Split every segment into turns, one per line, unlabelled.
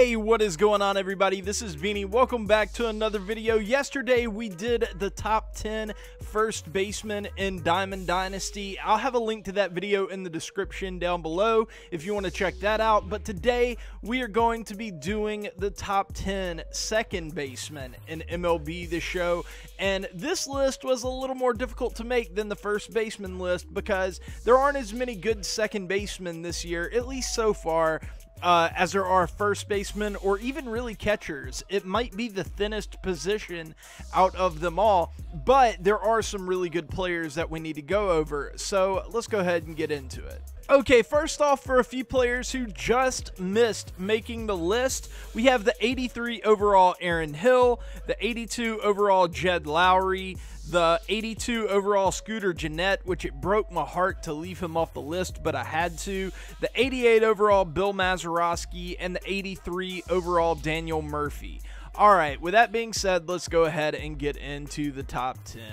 Hey, what is going on, everybody? This is Beanie. Welcome back to another video. Yesterday, we did the top 10 first basemen in Diamond Dynasty. I'll have a link to that video in the description down below if you want to check that out. But today, we are going to be doing the top 10 second basemen in MLB The Show. And this list was a little more difficult to make than the first baseman list because there aren't as many good second basemen this year, at least so far, as there are first basemen or even really catchers. It might be the thinnest position out of them all, but there are some really good players that we need to go over. So let's go ahead and get into it. Okay, first off, for a few players who just missed making the list, we have the 83 overall Aaron Hill, the 82 overall Jed Lowry, the 82 overall Scooter Gennett, which it broke my heart to leave him off the list, but I had to, the 88 overall Bill Mazeroski, and the 83 overall Daniel Murphy. All right, with that being said, let's go ahead and get into the top 10.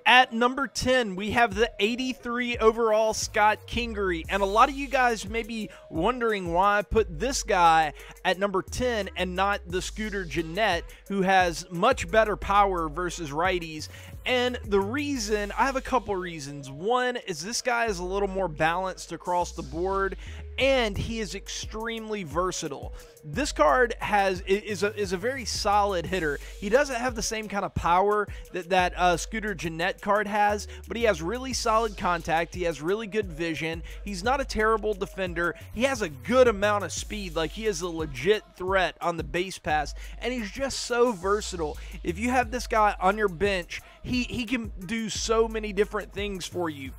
At number 10, we have the 83 overall Scott Kingery, and a lot of you guys may be wondering why I put this guy at number 10 and not the Scooter Gennett, who has much better power versus righties. And the reason, I have a couple reasons. One is this guy is a little more balanced across the board, and he is extremely versatile. This card is a very solid hitter. He doesn't have the same kind of power that Scooter Gennett card has, but he has really solid contact. He has really good vision. He's not a terrible defender. He has a good amount of speed. Like, he is a legit threat on the base pass, and he's just so versatile. If you have this guy on your bench, he can do so many different things for you.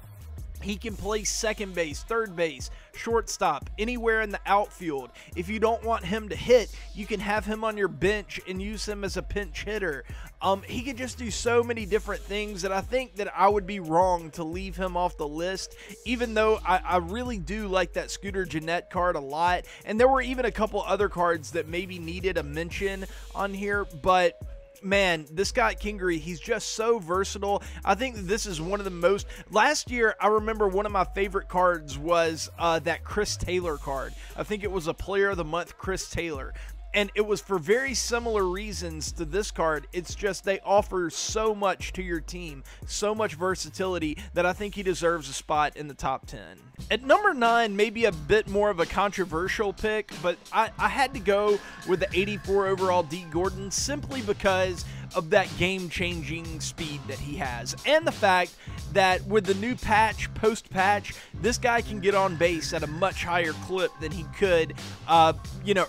He can play second base, third base, shortstop, anywhere in the outfield. If you don't want him to hit, you can have him on your bench and use him as a pinch hitter. He can just do so many different things that I think that I would be wrong to leave him off the list, even though I really do like that Scooter Gennett card a lot. And there were even a couple other cards that maybe needed a mention on here, but man, this Scott Kingery, he's just so versatile. I think this is one of the most... Last year, I remember one of my favorite cards was that Chris Taylor card. I think it was a Player of the Month Chris Taylor. And it was for very similar reasons to this card. It's just they offer so much to your team, so much versatility, that I think he deserves a spot in the top 10. At number 9, maybe a bit more of a controversial pick, but I had to go with the 84 overall Dee Gordon simply because of that game-changing speed that he has, and the fact that with the new patch, post-patch, this guy can get on base at a much higher clip than he could,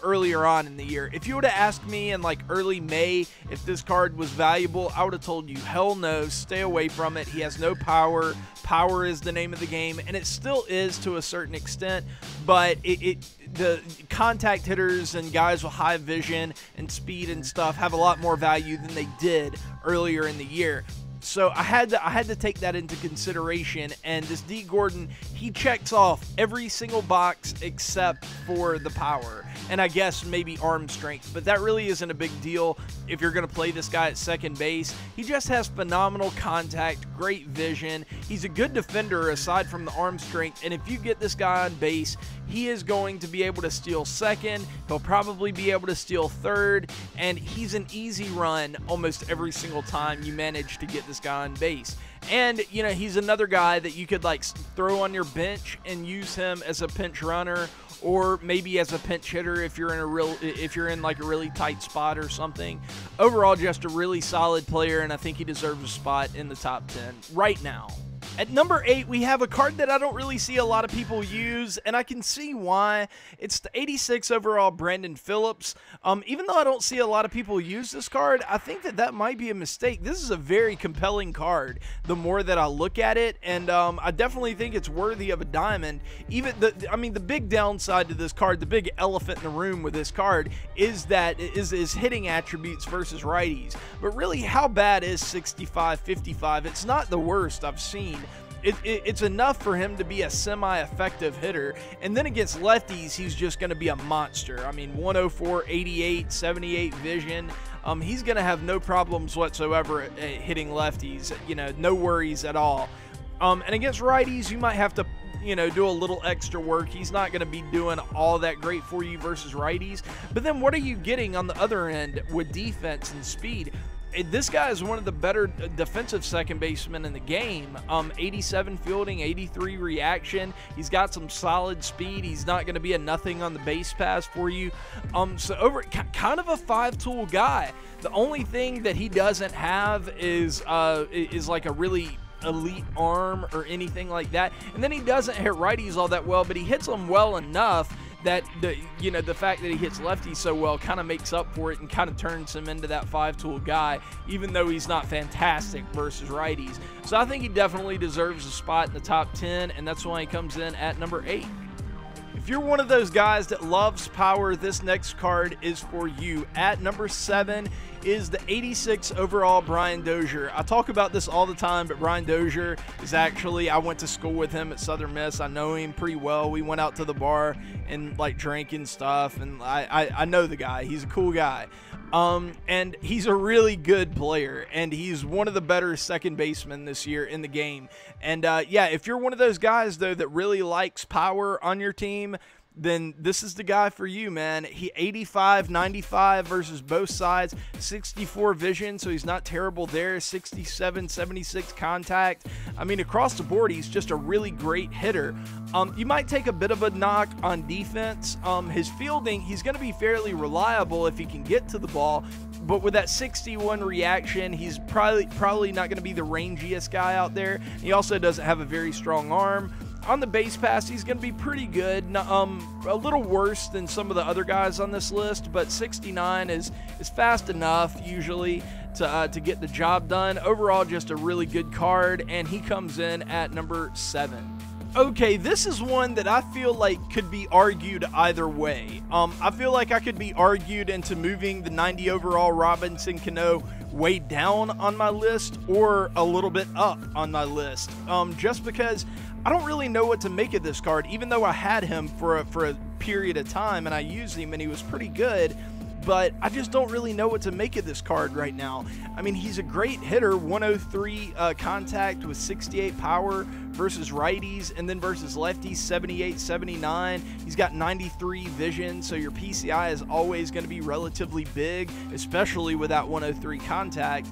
earlier on in the year. If you would have asked me in like early May if this card was valuable, I would have told you, hell no, stay away from it. He has no power. Power is the name of the game, and it still is to a certain extent, but the contact hitters and guys with high vision and speed and stuff have a lot more value than they did earlier in the year. So I had to take that into consideration, and this Dee Gordon, he checks off every single box except for the power, and I guess maybe arm strength, but that really isn't a big deal if you're going to play this guy at second base. He just has phenomenal contact, great vision. He's a good defender aside from the arm strength, and if you get this guy on base, he is going to be able to steal second. He'll probably be able to steal third, and he's an easy run almost every single time you manage to get this guy on base. And he's another guy that you could like throw on your bench and use him as a pinch runner, or maybe as a pinch hitter if you're in like a really tight spot or something. Overall, just a really solid player, and I think he deserves a spot in the top 10 right now. At number 8, we have a card that I don't really see a lot of people use, and I can see why. It's the 86 overall Brandon Phillips. Even though I don't see a lot of people use this card, I think that might be a mistake. This is a very compelling card the more that I look at it, and I definitely think it's worthy of a diamond. Even the big downside to this card, the big elephant in the room with this card, is that is hitting attributes versus righties. But really, how bad is 65-55? It's not the worst I've seen. It's enough for him to be a semi-effective hitter, and then against lefties, he's just going to be a monster. I mean, 104, 88, 78 vision. He's going to have no problems whatsoever at hitting lefties. No worries at all. And against righties, you might have to you know, do a little extra work. He's not going to be doing all that great for you versus righties. But then what are you getting on the other end with defense and speed? This guy is one of the better defensive second basemen in the game. 87 fielding, 83 reaction. He's got some solid speed. He's not going to be a nothing on the base pass for you. So kind of a five-tool guy. The only thing that he doesn't have is like a really elite arm or anything like that. And then he doesn't hit righties all that well, but he hits them well enough that the fact that he hits lefties so well kind of makes up for it and kind of turns him into that five-tool guy, even though he's not fantastic versus righties. So I think he definitely deserves a spot in the top 10, and that's why he comes in at number 8. If you're one of those guys that loves power, this next card is for you. At number 7 is the 86 overall Brian Dozier. I talk about this all the time, but Brian Dozier is actually, I went to school with him at Southern Miss. I know him pretty well. We went out to the bar and like drinking stuff, and I know the guy. He's a cool guy. And he's a really good player, and he's one of the better second basemen this year in the game. And yeah, if you're one of those guys though that really likes power on your team, then this is the guy for you, man. He 85, 95 versus both sides, 64 vision, so he's not terrible there, 67, 76 contact. I mean, across the board, he's just a really great hitter. You might take a bit of a knock on defense. His fielding, he's going to be fairly reliable if he can get to the ball, but with that 61 reaction, he's probably not going to be the rangiest guy out there. He also doesn't have a very strong arm. On the base pass, he's going to be pretty good. A little worse than some of the other guys on this list, but 69 is fast enough usually to get the job done. Overall, just a really good card, and he comes in at number 7. Okay, this is one that I feel like could be argued either way. I feel like I could be argued into moving the 90 overall Robinson Cano way down on my list or a little bit up on my list, just because I don't really know what to make of this card, even though I had him for a period of time and I used him and he was pretty good. But I just don't really know what to make of this card right now. I mean, he's a great hitter, 103 contact with 68 power versus righties, and then versus lefties, 78, 79. He's got 93 vision, so your PCI is always going to be relatively big, especially with that 103 contact.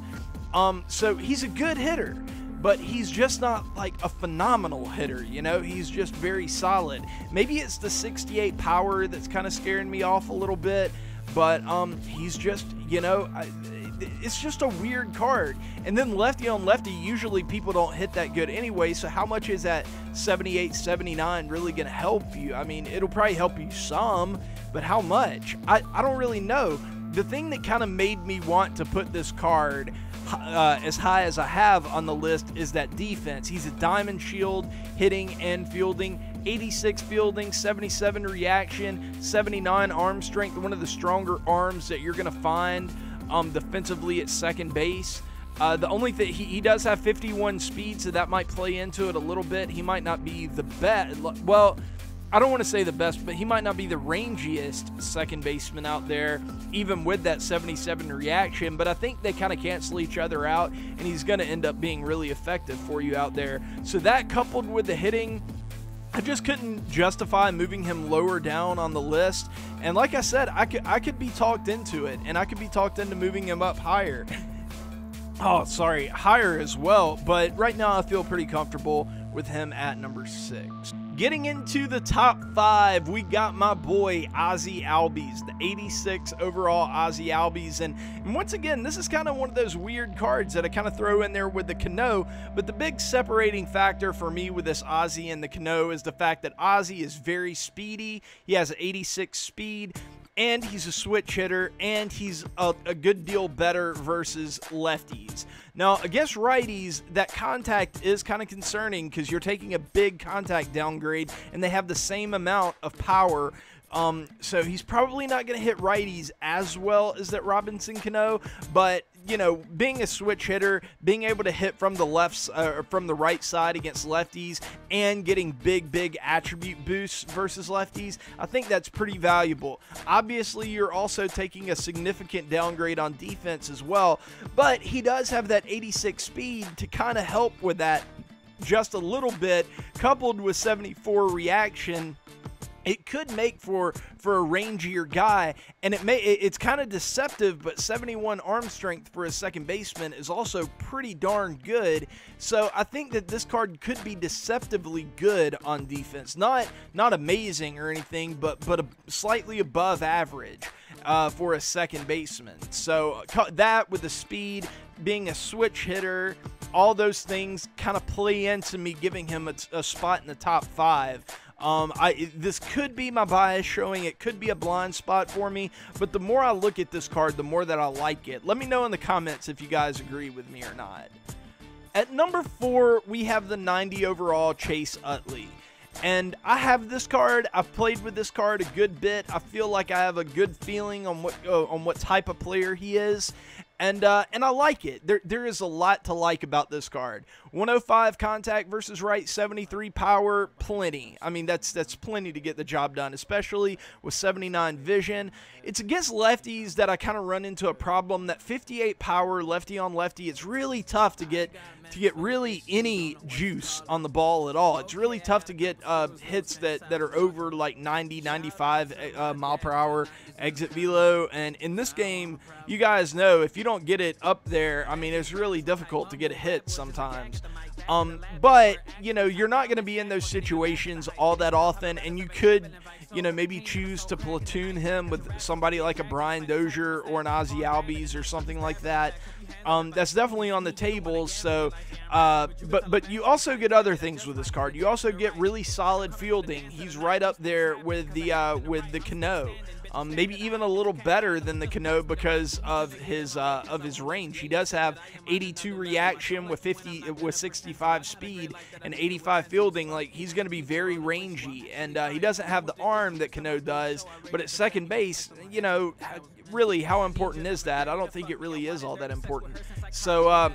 So he's a good hitter, but he's just not like a phenomenal hitter, you know? He's just very solid. Maybe it's the 68 power that's kind of scaring me off a little bit, but he's just, you know, it's just a weird card. And then lefty on lefty, usually people don't hit that good anyway, so how much is that 78, 79 really going to help you? I mean, it'll probably help you some, but how much? I don't really know. The thing that kind of made me want to put this card as high as I have on the list is that defense. He's a diamond shield hitting and fielding, 86 fielding, 77 reaction, 79 arm strength, one of the stronger arms that you're going to find defensively at second base. The only thing, he does have 51 speed, so that might play into it a little bit. He might not be the best. Well, I don't want to say the best, but he might not be the rangiest second baseman out there, even with that 77 reaction, but I think they kind of cancel each other out, and he's going to end up being really effective for you out there. So that coupled with the hitting, I just couldn't justify moving him lower down on the list. And like I said, I could be talked into it, and I could be talked into moving him up higher. Oh, sorry, higher as well, but right now I feel pretty comfortable with him at number 6. Getting into the top 5, we got my boy Ozzie Albles, the 86 overall Ozzie Albles. And once again, this is kind of one of those weird cards that I kind of throw in there with the Cano, but the big separating factor for me with this Ozzie and the Cano is the fact that Ozzie is very speedy. He has an 86 speed, and he's a switch hitter, and he's a good deal better versus lefties. Now, against righties, that contact is kind of concerning because you're taking a big contact downgrade, and they have the same amount of power. So he's probably not going to hit righties as well as that Robinson Cano, but you know, being a switch hitter, being able to hit from the from the right side against lefties, and getting big attribute boosts versus lefties, I think that's pretty valuable. Obviously, you're also taking a significant downgrade on defense as well, but he does have that 86 speed to kind of help with that just a little bit, coupled with 74 reaction, it could make for a rangier guy, and it's kind of deceptive, but 71 arm strength for a second baseman is also pretty darn good. So I think that this card could be deceptively good on defense. Not amazing or anything, but slightly above average for a second baseman. So that with the speed, being a switch hitter, all those things kind of play into me giving him a spot in the top 5. This could be my bias showing, it could be a blind spot for me, but the more I look at this card, the more that I like it. Let me know in the comments if you guys agree with me or not. At number 4, we have the 90 overall Chase Utley. And I have this card. I've played with this card a good bit. I feel like I have a good feeling on what type of player he is. And I like it. There is a lot to like about this card. 105 contact versus right, 73 power, plenty. I mean, that's plenty to get the job done, especially with 79 vision. It's against lefties that I kind of run into a problem. That 58 power, lefty on lefty, it's really tough to get really any juice on the ball at all. It's really tough to get hits that are over like 90, 95 mile per hour exit velo. And in this game, you guys know if you don't get it up there, I mean, it's really difficult to get a hit sometimes. But, you know, you're not going to be in those situations all that often, and you could, you know, maybe choose to platoon him with somebody like a Brian Dozier or an Ozzie Albles or something like that. That's definitely on the table. So, but you also get other things with this card. You also get really solid fielding. He's right up there with the Cano. Maybe even a little better than the Cano because of his range. He does have 82 reaction with 65 speed and 85 fielding. Like, he's going to be very rangy, and he doesn't have the arm that Cano does. But at second base, you know, really, how important is that? I don't think it really is all that important. So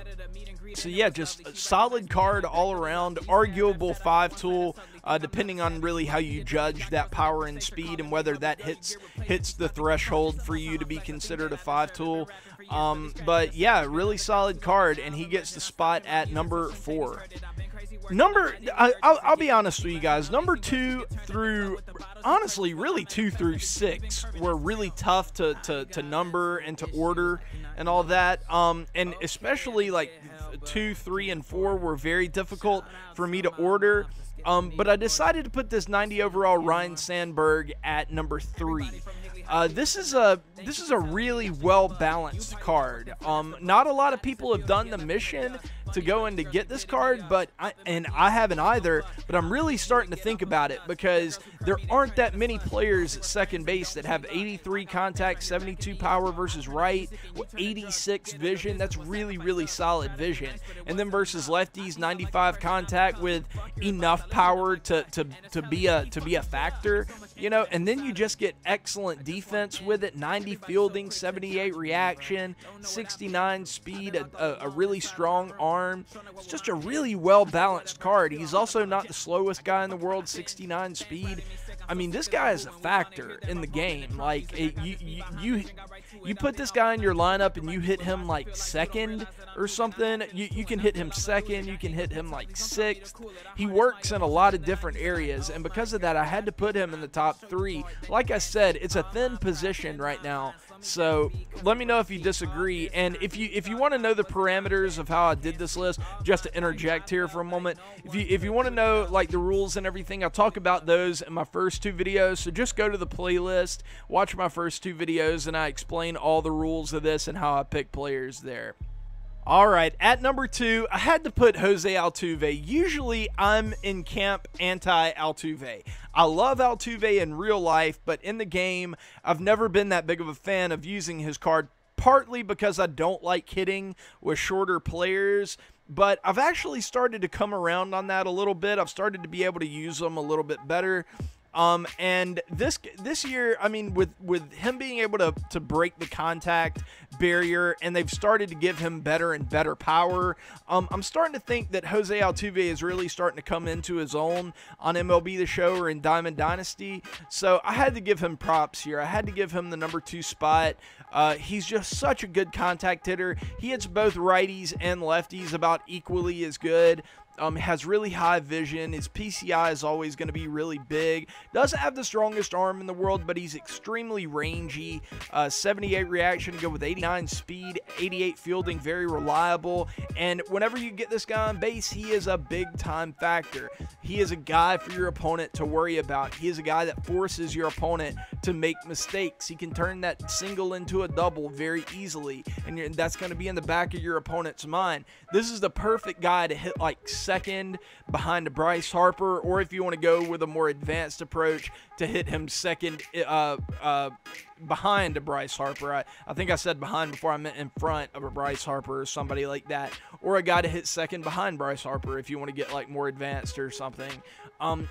yeah, just a solid card all around. Arguable 5-tool, depending on really how you judge that power and speed and whether that hits the threshold for you to be considered a 5-tool. But yeah, really solid card, and he gets the spot at number 4. I'll be honest with you guys, number 2 through, honestly, really 2 through 6 were really tough to number and to order and all that. And especially like 2, 3, and 4 were very difficult for me to order. But I decided to put this 90 overall Ryne Sandberg at number 3. This is a really well balanced card. Not a lot of people have done the mission to go in to get this card, but I haven't either, but I'm really starting to think about it because there aren't that many players at second base that have 83 contact, 72 power versus right, with 86 vision. That's really, really solid vision. And then versus lefties, 95 contact with enough power to be a factor, you know, and then you just get excellent defense with it, 90 fielding, 78 reaction, 69 speed, a really strong arm. It's just a really well-balanced card. He's also not the slowest guy in the world, 69 speed. I mean, this guy is a factor in the game. Like, you put this guy in your lineup and you hit him like second or something, you can hit him second, you can hit him like 6th. He works in a lot of different areas, and because of that, I had to put him in the top 3. Like I said, it's a thin position right now. So let me know if you disagree, and if you want to know the parameters of how I did this list, just to interject here for a moment, if you want to know like the rules and everything, I'll talk about those in my first 2 videos. So just go to the playlist, watch my first 2 videos, and I explain all the rules of this and how I pick players there. All right, at number 2, I had to put Jose Altuve. Usually, I'm in camp anti-Altuve. I love Altuve in real life, but in the game, I've never been that big of a fan of using his card, partly because I don't like hitting with shorter players, but I've actually started to come around on that a little bit. I've started to be able to use them a little bit better. And this year, I mean, with him being able to break the contact barrier, and they've started to give him better and better power, I'm starting to think that Jose Altuve is really starting to come into his own on MLB The Show or in Diamond Dynasty. So I had to give him props here. I had to give him the number 2 spot. He's just such a good contact hitter. He hits both righties and lefties about equally as good. Has really high vision. His PCI is always going to be really big. Doesn't have the strongest arm in the world, but he's extremely rangy. 78 reaction to go with 89 speed, 88 fielding, very reliable. And whenever you get this guy on base, he is a big-time factor. He is a guy for your opponent to worry about. He is a guy that forces your opponent to make mistakes. He can turn that single into a double very easily, and that's going to be in the back of your opponent's mind. This is the perfect guy to hit like second behind a Bryce Harper, or if you want to go with a more advanced approach, to hit him second behind a Bryce Harper. I think I said behind before I meant in front of a Bryce Harper or somebody like that, or a guy to hit second behind Bryce Harper if you want to get like more advanced or something.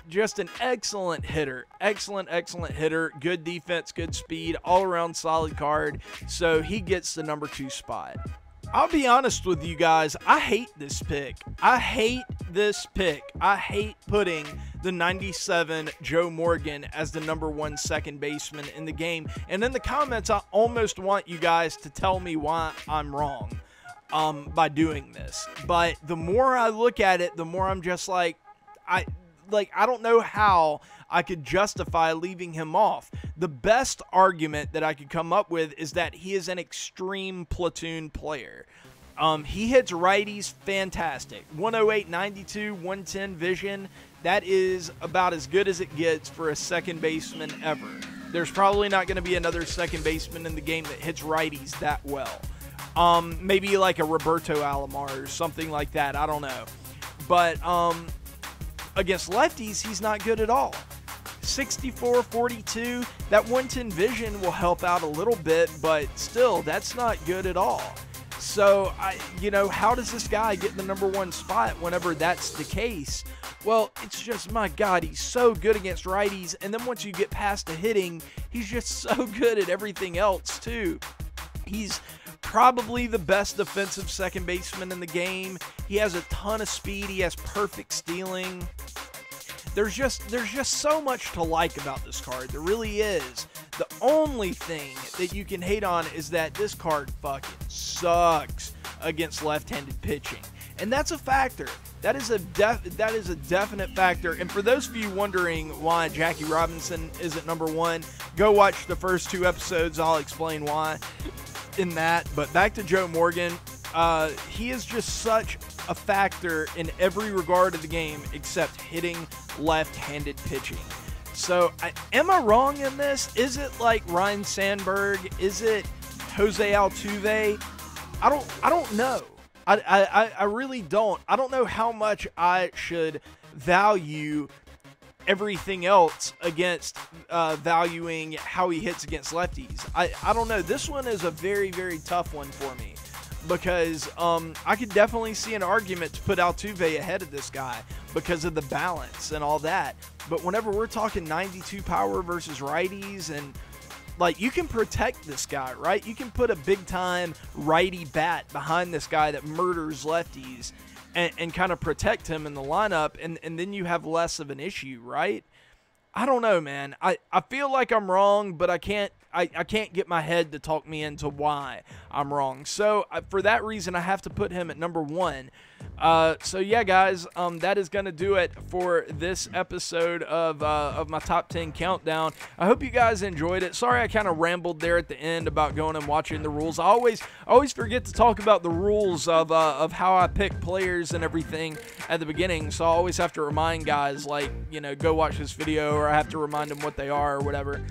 Just an excellent hitter, excellent hitter, good defense, good speed, all around solid card. So he gets the number 2 spot. I'll be honest with you guys, I hate this pick. I hate this pick. I hate putting the 97 Joe Morgan as the number 1 second baseman in the game. And in the comments, I almost want you guys to tell me why I'm wrong by doing this. But the more I look at it, the more I'm just like, I don't know how I could justify leaving him off. The best argument that I could come up with is that he is an extreme platoon player. He hits righties fantastic. 108, 92, 110 vision. That is about as good as it gets for a second baseman ever. There's probably not going to be another second baseman in the game that hits righties that well. Maybe like a Roberto Alomar or something like that. I don't know. But against lefties, he's not good at all. 64, 42, that 110 vision will help out a little bit, but still, that's not good at all. So, how does this guy get the number 1 spot whenever that's the case? Well, it's just, my God, he's so good against righties, and then once you get past the hitting, he's just so good at everything else, too. He's probably the best defensive second baseman in the game. He has a ton of speed. He has perfect stealing. There's just so much to like about this card. There really is. The only thing that you can hate on is that this card fucking sucks against left-handed pitching. And that's a factor. That is a definite factor. And for those of you wondering why Jackie Robinson isn't number 1, go watch the first 2 episodes. I'll explain why in that. But back to Joe Morgan. He is just such a factor in every regard of the game except hitting left-handed pitching. So, am I wrong in this? Is it like Ryan Sandberg? Is it Jose Altuve? I don't know. I really don't. I don't know how much I should value everything else against valuing how he hits against lefties. I don't know. This one is a very, very tough one for me, because I could definitely see an argument to put Altuve ahead of this guy because of the balance and all that. But whenever we're talking 92 power versus righties, and like, you can protect this guy, right? You can put a big-time righty bat behind this guy that murders lefties and kind of protect him in the lineup, and then you have less of an issue, right? I don't know, man. I feel like I'm wrong, but I can't get my head to talk me into why I'm wrong. So for that reason, I have to put him at number 1. So yeah, guys, that is going to do it for this episode of my top 10 countdown. I hope you guys enjoyed it. Sorry I kind of rambled there at the end about going and watching the rules. I always forget to talk about the rules of how I pick players and everything at the beginning. So I always have to remind guys, like, go watch this video, or I have to remind them what they are or whatever.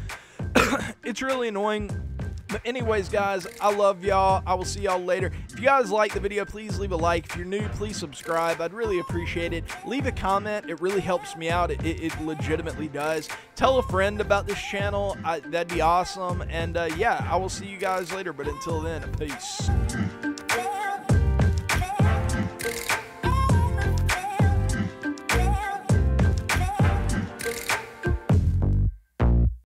It's really annoying. But anyways, guys, I love y'all. I will see y'all later. If you guys like the video, please leave a like. If you're new, please subscribe. I'd really appreciate it. Leave a comment. It really helps me out. It legitimately does. Tell a friend about this channel. That'd be awesome. And yeah, I will see you guys later. But until then, peace.